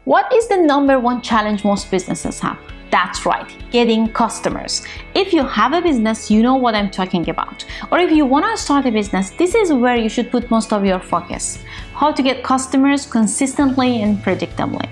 What is the number one challenge most businesses have? That's right, getting customers. If you have a business, you know what I'm talking about. Or if you want to start a business, this is where you should put most of your focus. How to get customers consistently and predictably.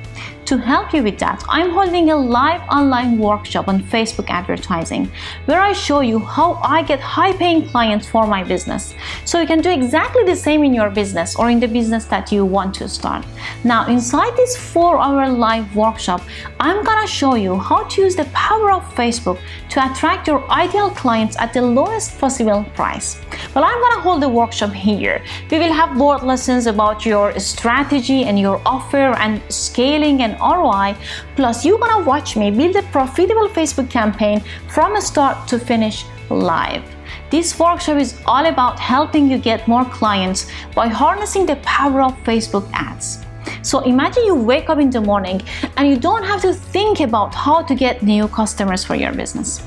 To help you with that, I'm holding a live online workshop on Facebook advertising where I show you how I get high-paying clients for my business. So you can do exactly the same in your business or in the business that you want to start. Now, inside this 4-hour live workshop, I'm gonna show you how to use the power of Facebook to attract your ideal clients at the lowest possible price. Well, I'm gonna hold the workshop here. We will have board lessons about your strategy and your offer and scaling and ROI, plus you're gonna watch me build a profitable Facebook campaign from start to finish live. This workshop is all about helping you get more clients by harnessing the power of Facebook ads. So imagine you wake up in the morning and you don't have to think about how to get new customers for your business,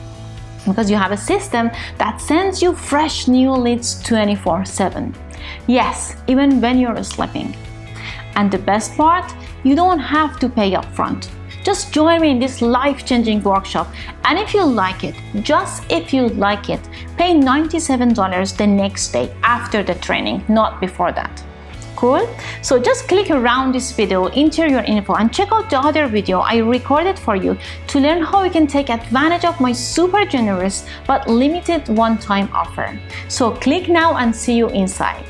because you have a system that sends you fresh new leads 24/7. Yes, even when you're sleeping. And the best part, you don't have to pay upfront. Just join me in this life-changing workshop, and if you like it, just if you like it, pay $97 the next day after the training, not before that. Cool? So just click around this video, enter your info, and check out the other video I recorded for you to learn how you can take advantage of my super generous but limited one-time offer. So click now and see you inside.